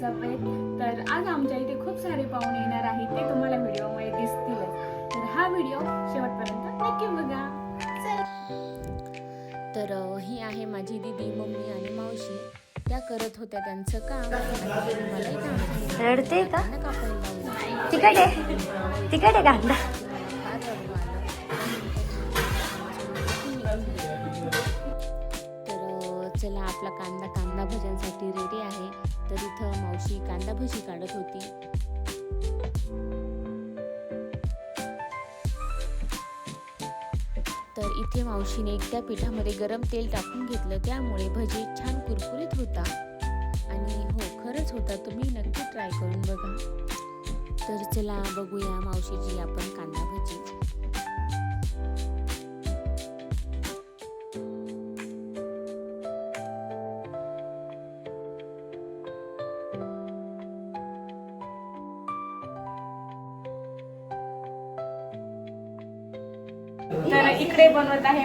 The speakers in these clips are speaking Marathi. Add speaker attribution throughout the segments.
Speaker 1: व्हॉट्सअप आहेत. तर आज आमच्या इथे खूप सारे पाहुणे येणार आहेत, ते तुम्हाला व्हिडिओमध्ये दिसतीलच. तर हा व्हिडिओ शेवटपर्यंत नक्की बघा.
Speaker 2: तर ही आहे माझी दीदी, मम्मी आणि मावशी. त्या करत होत्या त्यांचं काम आणि मलाही काम
Speaker 3: रडते का?
Speaker 2: कापायला लावलं.
Speaker 3: तिकडे कांदा.
Speaker 2: तर चला, आपला कांदा भज्यांसाठी रेडी आहे. तर इथं मावशी कांदा भजी काढत होती. तर इथे मावशीने त्या पिठामध्ये गरम तेल टाकून घेतलं, त्यामुळे भजी छान कुरकुरीत होता. आणि हो, खरंच होता. तुम्ही नक्की ट्राय करून बघा. तर चला बघूया मावशीची आपण कांदा भजी.
Speaker 1: तर इकडे बनवत आहे.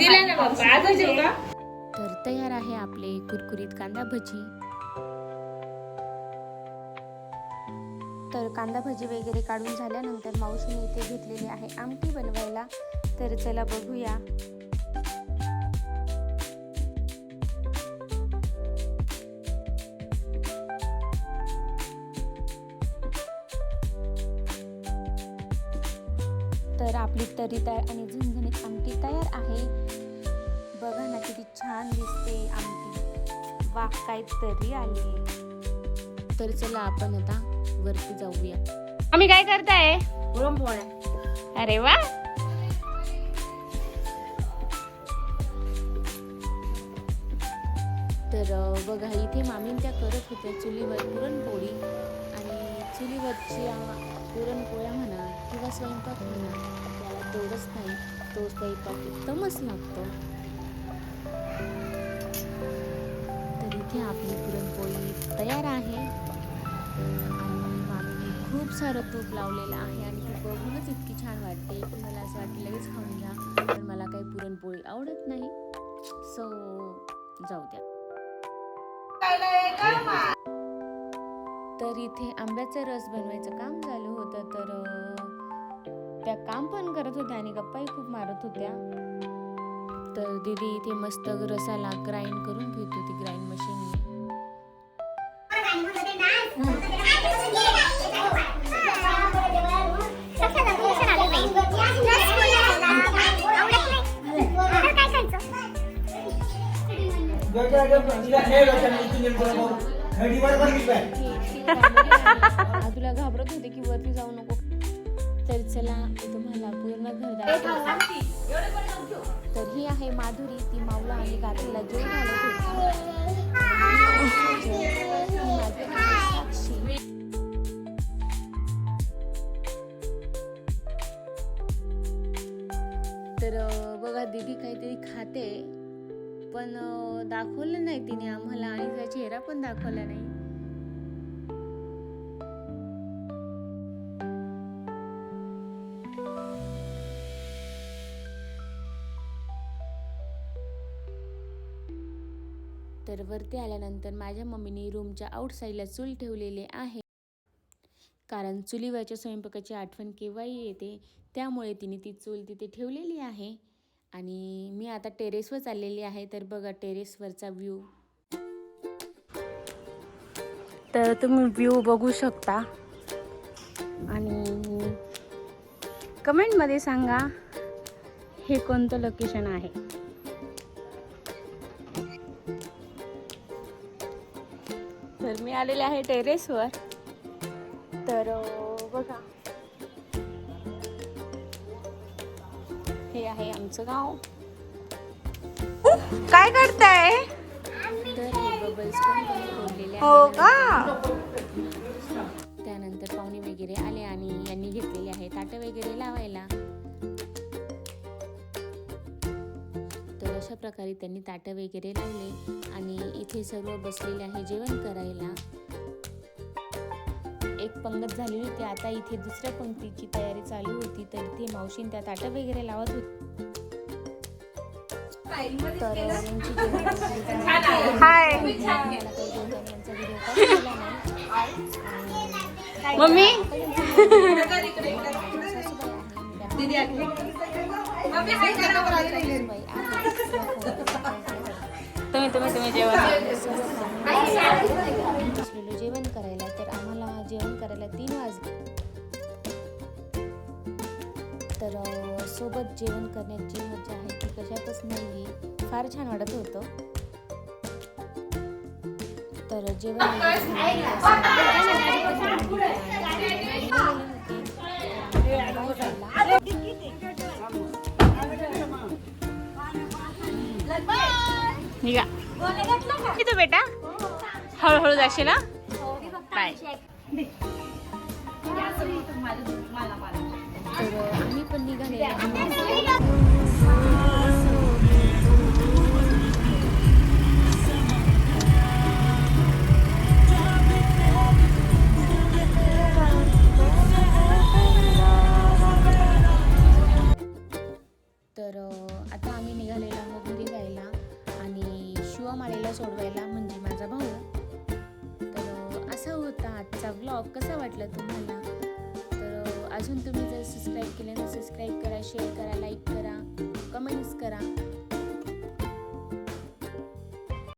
Speaker 2: तर तयार आहे आपले कुरकुरीत कांदा भजी. तर कांदा भजी वगैरे काढून झाल्यानंतर मावशीने इथे घेतलेली आहे आमटी बनवायला. तर चला बघूया. तर आपली तर्रीदार आणि झणझणीत आमटी तयार आहे. बघा ना, किती छान दिसते आमटी. वा, काय तर्री आली. तर चला आपण आता वरती जाऊया.
Speaker 1: आम्ही काय करताय?
Speaker 3: पुरणपोळ्या.
Speaker 1: अरे वा.
Speaker 2: तर बघा, इथे मामीन त्या करत होत्या चुलीवर पुरणपोळी. आणि चुलीवरची पुरणपोळ्या म्हणा किंवा स्वयंपाक म्हणा, त्याला तेवढंच नाही, तो स्वयंपाक उत्तमच लागतो. तर इथे आपली पुरणपोळी तयार आहे. आणि मामीने खूप सारं तूप लावलेलं आहे आणि ती बघूनच इतकी छान वाटते की मला असं वाटतं लगेच खाऊन घ्या. पण मला काही पुरणपोळी आवडत नाही, सो जाऊ द्या. तर इथे आंब्याचा रस बनवायचं काम चालू होतं. तर त्या काम पण करत होत्या आणि गप्पाही खूप मारत होत्या. तर दीदी इथे मस्त रसाला ग्राइंड करून घेत होती ग्राइंड मशीनने. तुला घाबरत होते की वरती जाऊ नको. तर चला तुम्हाला पूर्ण घर दाखवते. तर ही आहे माधुरी, ती माऊला आणि काकीला जेवण घालत होती. ही माझी आहे साक्षी. तर बघा, दीदी काहीतरी खाते, पण दाखवलं नाही तिने आम्हाला आणि तिचा चेहरा पण दाखवला नाही. तर वरती आल्यानंतर माझ्या मम्मीने रूमच्या आउटसाईडला चूल ठेवलेले आहे, कारण चुलीवरच्या स्वयंपाकाची आठवण केव्हाही येते, त्यामुळे तिने ती चूल तिथे ठेवलेली आहे. आणि मी आता टेरेसवर चाललेली आहे. तर बघा टेरेसवरचा व्ह्यू. तर तुम्ही व्ह्यू बघू शकता आणि कमेंटमध्ये सांगा हे कोणतं लोकेशन आहे. तर मी आलेले आहे टेरेसवर. तर बघा, हे आहे आमचं गाव.
Speaker 3: काय करताय?
Speaker 2: तर हे बबल्स पण फोडलेले
Speaker 3: हो
Speaker 2: आहेत.
Speaker 3: का?
Speaker 2: त्यानंतर पाहुणे वगैरे आले आणि यांनी घेतलेले आहे ताटं वगैरे लावायला. तर अशा प्रकारे त्यांनी ताटं वगैरे लावले आणि इथे सर्व बसलेले आहे जेवण करायला. एक पंगत झालेली होती, आता इथे दुसऱ्या पंक्तीची तयारी चालू होती. तर इथे मावशीन त्या ताटं वगैरे लावत होती. तर यांची
Speaker 3: हाय.
Speaker 2: यांचा व्हिडिओ केला नाही.
Speaker 3: मम्मी तुम्ही जेवण
Speaker 2: बसलेलो जेवण करायला. तर आम्हाला जेवण करायला 3 वाजले. तर सोबत जेवण करण्याची मजा आहे ती कशातच नाही आहे. फार छान वाटत होतं. तर जेवण
Speaker 3: निघा तू बेटा हळूहळू जाशील ना बाय.
Speaker 2: तर आम्ही पण निघाले. तर आता आम्ही निघालेलो आहोत घरी जायला आणि शिवम आलेला सोडवायला, म्हणजे माझा भाऊ. तर असा होता आजचा व्लॉग. कसा वाटला तुम्हाला? तर अजून तुम्ही जर सबस्क्राईब केलं तर सबस्क्राईब करा, शेअर करा, लाईक करा, कमेंट्स करा.